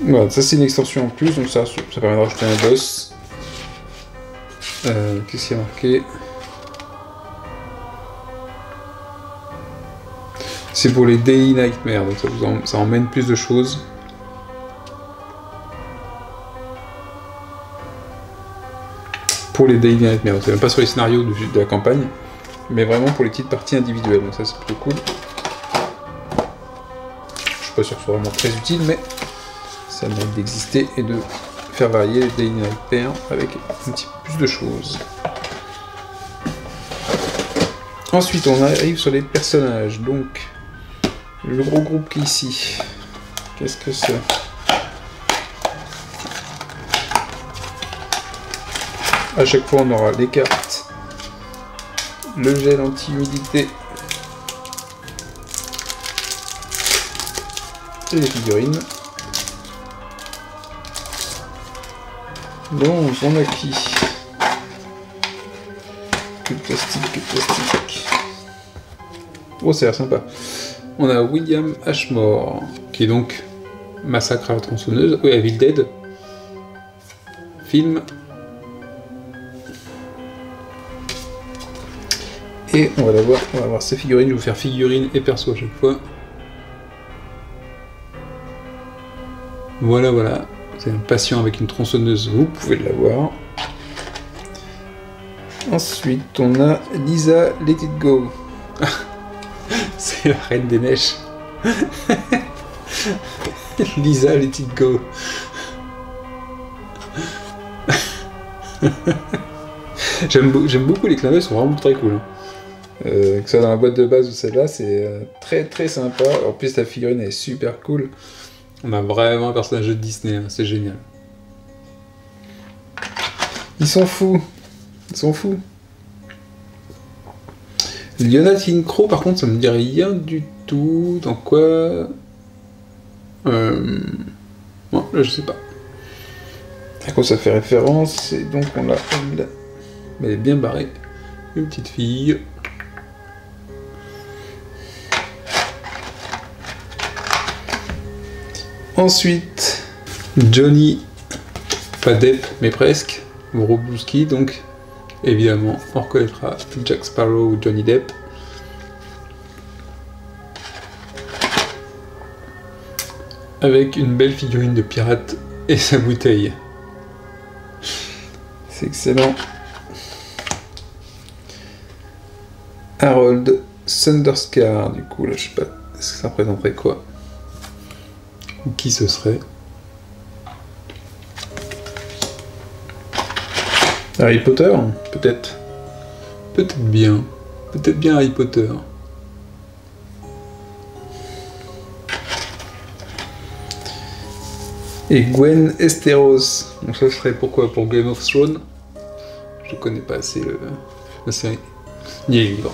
Voilà, ça c'est une extension en plus, donc ça permet de rajouter un boss. Qu'est-ce qu'il y a marqué? C'est pour les Daily Nightmares, donc ça emmène plus de choses. Pour les Daily Nightmares, c'est même pas sur les scénarios de la campagne, mais vraiment pour les petites parties individuelles, donc ça c'est plutôt cool. Je suis pas sûr que ce soit vraiment très utile, mais ça mérite d'exister et de faire varier les Daily Nightmares avec un petit peu plus de choses. Ensuite, on arrive sur les personnages. Donc, le gros groupe qui est ici. Qu'est-ce que c'est? À chaque fois, on aura les cartes, le gel anti-humidité et les figurines. Donc, on a qui? Que de plastique, que de plastique. Oh, ça a l'air sympa. On a William Ashmore, qui est donc Massacre à la tronçonneuse. Oui, Evil Dead. Film. Et on va voir ces figurines. Je vais vous faire figurines et perso à chaque fois. Voilà, voilà. C'est un patient avec une tronçonneuse, vous pouvez l'avoir. Ensuite, on a Lisa Let It Go. C'est la reine des neiges. Lisa Let It Go. J'aime beaucoup les clins d'œil, sont vraiment très cool. Que ça dans la boîte de base ou celle-là, c'est très très sympa. En plus, la figurine est super cool. On a vraiment un personnage de Disney, hein, c'est génial. Ils sont fous. Ils sont fous. Lionatine Crow, par contre, ça me dit rien du tout. Dans quoi? Bon, là, je sais pas. À quoi ça fait référence? Et donc, on l'a... Elle est bien barrée. Une petite fille. Ensuite, Johnny, pas Depp, mais presque, Robluski, donc évidemment, on reconnaîtra Jack Sparrow ou Johnny Depp. Avec une belle figurine de pirate et sa bouteille. C'est excellent. Harold Thunderscar, du coup, là, je sais pas, est-ce que ça représenterait quoi? Ou qui ce serait? Harry Potter? Peut-être. Peut-être bien. Peut-être bien Harry Potter. Et Gwen Esteros. Donc ça serait pourquoi? Pour Game of Thrones? Je connais pas assez la série. Ni les livres.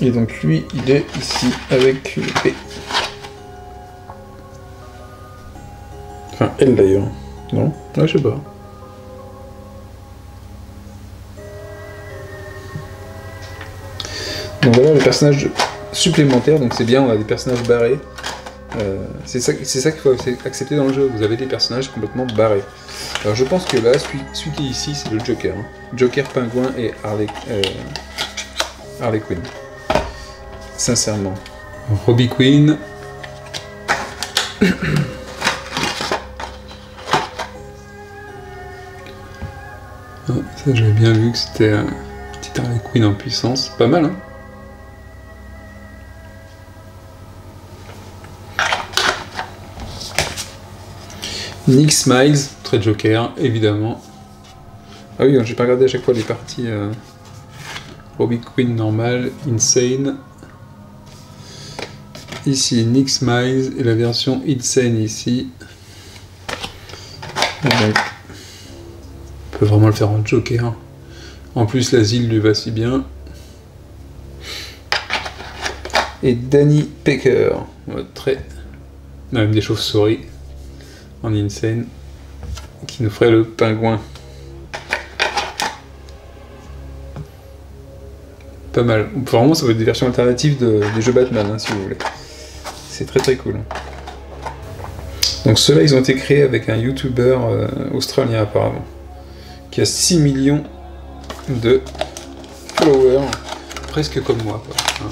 Et donc lui, il est ici avec une épée. Enfin, elle d'ailleurs. Non? Ouais, je sais pas. Donc voilà le personnage supplémentaire, donc c'est bien, on a des personnages barrés. C'est ça qu'il faut accepter dans le jeu, vous avez des personnages complètement barrés. Alors je pense que là, celui qui est ici, c'est le Joker. Hein. Joker, Pingouin et Harley Quinn. Sincèrement. Robbie Quinn. Ça j'avais bien vu que c'était un petit Harley Quinn en puissance, pas mal hein. Nick Smiles, très Joker, évidemment. Ah oui, j'ai pas regardé à chaque fois les parties Robbie Quinn normal, Insane. Ici Nick Smiles et la version Insane ici. Donc, peux vraiment le faire en Joker. En plus, l'asile lui va si bien. Et Danny Pecker, très... Même des chauves-souris en Insane, qui nous ferait le pingouin. Pas mal. Vraiment, ça va être des versions alternatives des jeux Batman, hein, si vous voulez. C'est très très cool. Donc ceux-là, ils ont été créés avec un YouTuber australien apparemment, qui a 6 millions de followers, presque comme moi, quoi. Hein.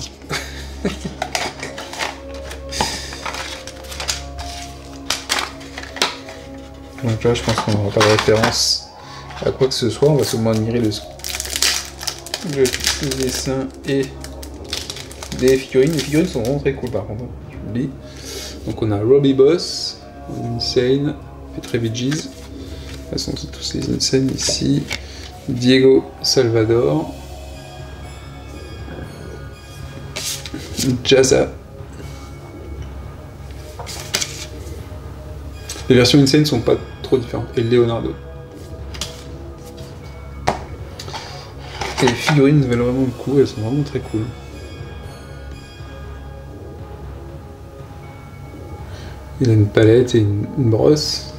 Donc là, je pense qu'on n'aura pas de référence à quoi que ce soit. On va seulement admirer le dessin et des figurines. Les figurines sont vraiment très cool, par contre. Je vous le dis. Donc on a Robbie Boss, Insane, et Trevigies. Elles sont tous les Insane ici. Diego Salvador. Jazza. Les versions Insane sont pas trop différentes. Et Leonardo. Et les figurines valent vraiment le coup, elles sont vraiment très cool. Il a une palette et une brosse.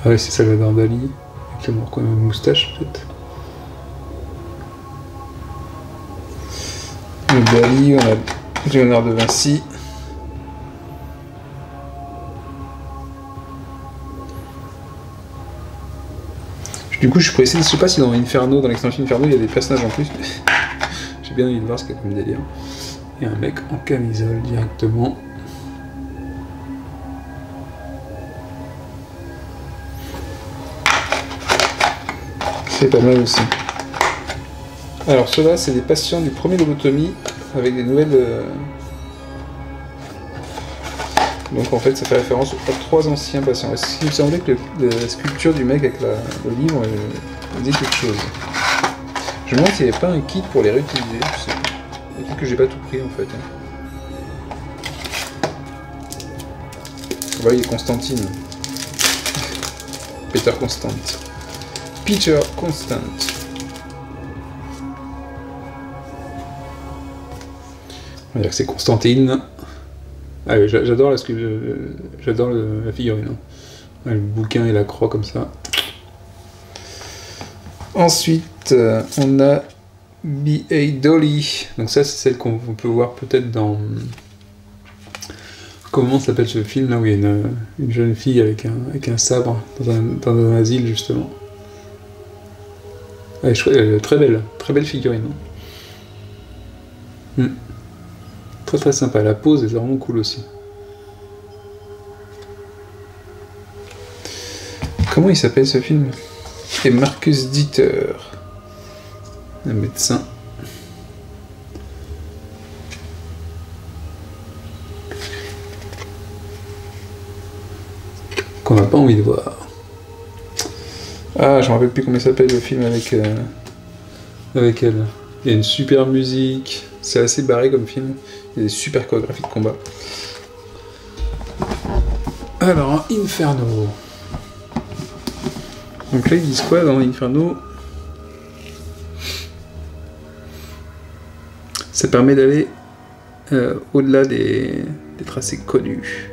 Ah ouais, c'est Salvador Dali. Avec le quand même une moustache peut-être. Le Dali, on a Léonard de Vinci. Du coup, je suis pressé, je sais pas si dans Inferno, dans l'extension Inferno, il y a des personnages en plus. J'ai bien envie de voir ce qu'il y a comme délire. Et un mec en camisole directement. C'est pas mal aussi. Alors ceux-là, c'est des patients du premier lobotomie avec des nouvelles... Donc en fait, ça fait référence aux 3 anciens patients. Est-ce qu'il me semblait que la sculpture du mec avec le livre dit quelque chose? Je me demande s'il n'y avait pas un kit pour les réutiliser. Je sais pas. Peut-être que j'ai pas tout pris en fait. Voilà, il est Constantine. Peter Constant. Peter Constant. On va dire que c'est Constantine. Ah oui, j'adore la figurine. Hein. Le bouquin et la croix comme ça. Ensuite, on a B.A. Dolly. Donc ça, c'est celle qu'on peut voir peut-être dans... Comment s'appelle ce film là où il y a une jeune fille avec un sabre dans un asile justement. Elle est très belle figurine. Hein. Très très sympa, la pose est vraiment cool aussi. Comment il s'appelle ce film? C'est Marcus Dieter, un médecin. Qu'on n'a pas envie de voir. Ah, je me rappelle plus comment il s'appelle le film avec elle. Il y a une super musique, c'est assez barré comme film. Il y a des super chorégraphies de combat. Alors, Inferno. Donc là, ils disent quoi dans Inferno? Ça permet d'aller au-delà des tracés connus.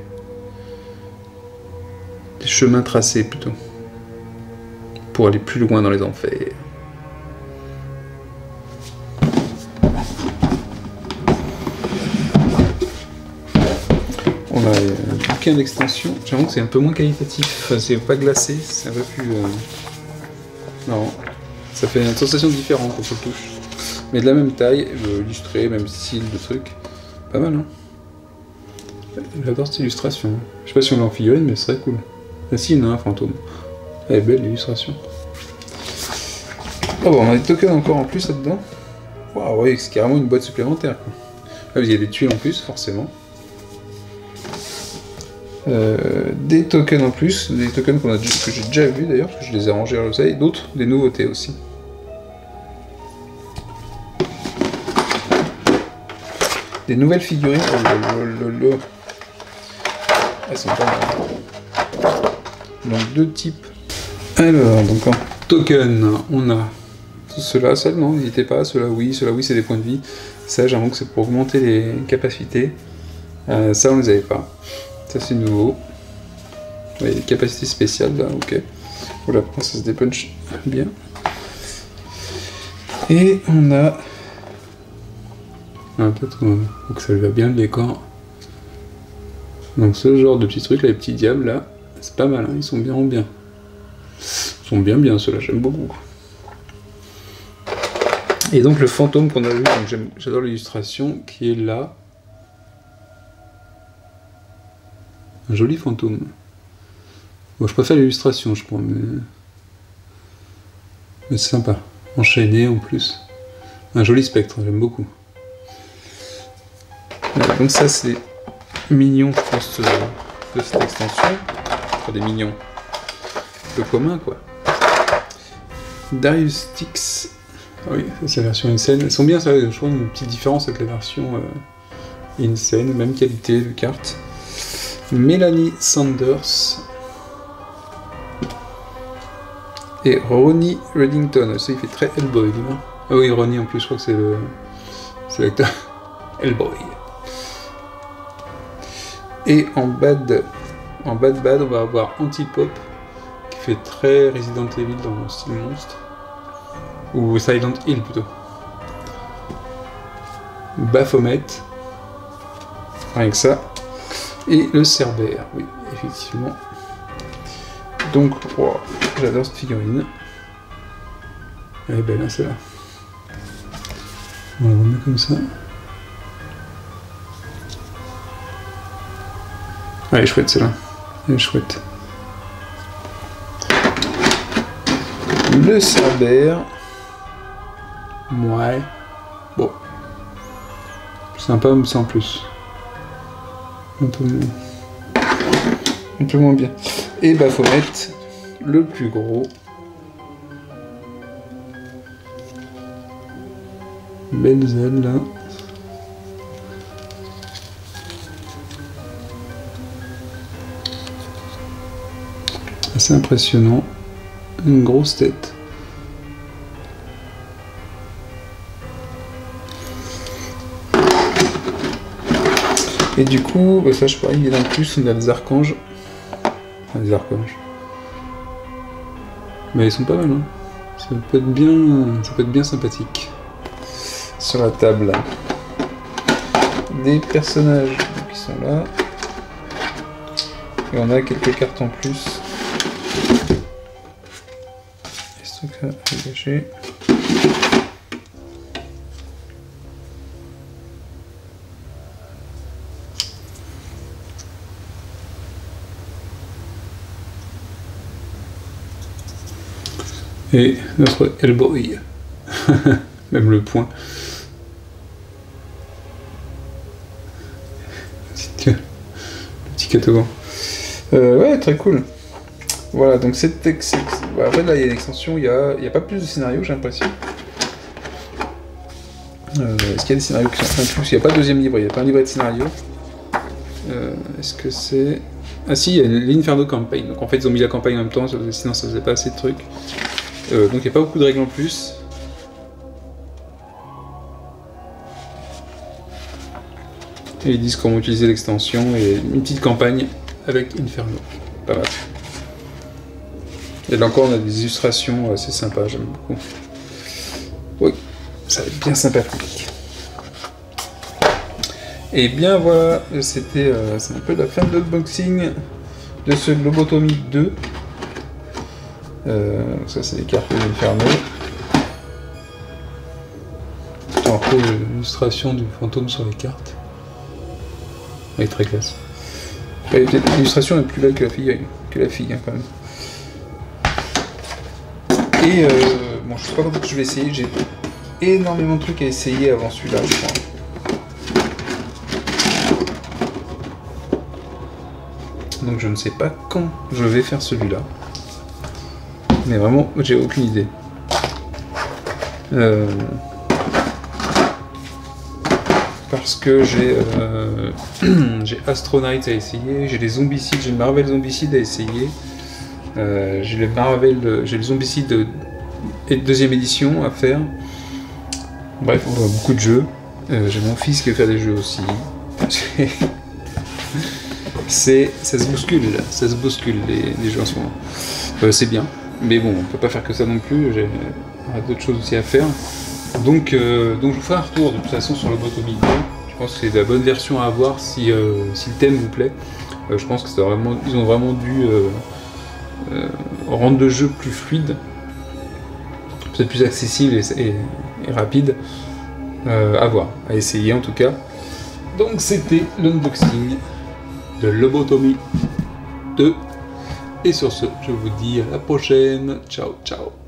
Des chemins tracés plutôt. Pour aller plus loin dans les enfers. On a un bouquin d'extension. J'avoue que c'est un peu moins qualitatif. Enfin, c'est pas glacé, c'est un peu plus... Non. Ça fait une sensation différente quand on le touche. Mais de la même taille, illustré, même style de truc. Pas mal, hein. J'adore cette illustration. Je sais pas si on l'a en figurine, mais ce serait cool. Ah si, il y en a un fantôme. Elle est belle l'illustration. Oh bon, on a des tokens encore en plus là-dedans. Waouh, oui, c'est carrément une boîte supplémentaire, quoi. Ah, il y a des tuiles en plus, forcément. Des tokens en plus, des tokens que j'ai déjà vus d'ailleurs, parce que je les ai rangés à l'oseille, et d'autres, des nouveautés aussi. Des nouvelles figurines, elles sont pas mal. Donc 2 types. Alors, donc en token, on a ceux-là, ça non, n'hésitez pas, ceux-là oui, c'est des points de vie. Ça, j'avoue que c'est pour augmenter les capacités. Ça, on les avait pas. Ça, c'est nouveau. Ouais, les capacités spéciales, là, ok. Voilà, après, ça se dépunch bien. Et on a... Ah, peut-être que ça lui va bien le décor. Donc ce genre de petits trucs, là, les petits diables, là, c'est pas mal, hein, ils sont bien en bien. Ils sont bien ceux-là, j'aime beaucoup. Et donc le fantôme qu'on a vu, j'adore l'illustration, qui est là. Un joli fantôme. Bon, je préfère l'illustration, je crois, mais c'est sympa. Enchaîné en plus. Un joli spectre, j'aime beaucoup. Voilà, donc ça c'est mignon, je pense, de cette extension. Enfin, des mignons. Le commun, quoi. Darius Styx. Ah oui, c'est la version Insane. Elles sont bien, ça, je trouve une petite différence avec la version Insane, même qualité de carte. Melanie Sanders. Et Ronnie Reddington. Ça, il fait très Hellboy, lui. Hein. Ah oui, Ronnie, en plus, je crois que c'est l'acteur Hellboy. Et en bad, on va avoir Antipop, qui fait très Resident Evil dans le style monstre. Ou Silent Hill plutôt. Baphomet. Rien que ça. Et le Cerbère, oui, effectivement. Donc, wow, j'adore cette figurine. Elle est belle, hein, celle-là. On la remet comme ça. Elle est chouette, celle-là. Elle est chouette. Le Cerbère. Ouais. Bon. Sympa, mais sans plus. Un peu moins bien. Et Baphomet, le plus gros. Belle zone là. Assez impressionnant. Une grosse tête. Et du coup, ça je parie, il y en a plus, on a des archanges. Enfin, des archanges. Mais ils sont pas mal, hein. Ça peut être bien sympathique. Sur la table. Des personnages qui sont là. Et on a quelques cartes en plus. Est-ce que ça est gâché ? Et notre Hellboy. Même le point. Le petit catogan. Ouais, très cool. Voilà, donc cette après là il y a une extension, il y a pas plus de scénarios, j'ai l'impression. Est-ce qu'il y a des scénarios qui sont inclus ? Il n'y a pas de deuxième livre, il n'y a pas un livret de scénario. Est-ce que c'est... Ah si, il y a l'Inferno Campaign. Donc en fait ils ont mis la campagne en même temps, sinon ça faisait pas assez de trucs. Donc il n'y a pas beaucoup de règles en plus. Et ils disent comment utiliser l'extension et une petite campagne avec Inferno. Pas mal. Et là encore on a des illustrations assez sympas, j'aime beaucoup. Oui, ça va être bien sympathique. Et bien voilà, c'est un peu la fin de l'unboxing de ce Lobotomy 2. Ça c'est des cartes d'Inferno. Un peu l'illustration du fantôme sur les cartes. Elle est très classe. L'illustration est plus belle que la fille hein, quand même. Et bon, je sais pas quand je vais essayer, j'ai énormément de trucs à essayer avant celui-là, je crois. Donc je ne sais pas quand je vais faire celui-là. Mais vraiment, j'ai aucune idée. parce que j'ai Astronaut à essayer, j'ai les Zombicides, j'ai le Marvel Zombicide à essayer, j'ai le Zombicide deuxième édition à faire. Bref, on voit beaucoup de jeux. J'ai mon fils qui veut faire des jeux aussi. Ça se bouscule les jeux en ce moment. C'est bien, mais bon, on peut pas faire que ça non plus, j'ai d'autres choses aussi à faire. Donc je vous ferai un retour de toute façon sur Lobotomy 2. Je pense que c'est la bonne version à avoir si le thème vous plaît. Je pense que ils ont vraiment dû rendre le jeu plus fluide, peut-être plus accessible et rapide. À voir, à essayer en tout cas. Donc c'était l'unboxing de Lobotomy 2. Et sur ce, je vous dis à la prochaine. Ciao, ciao.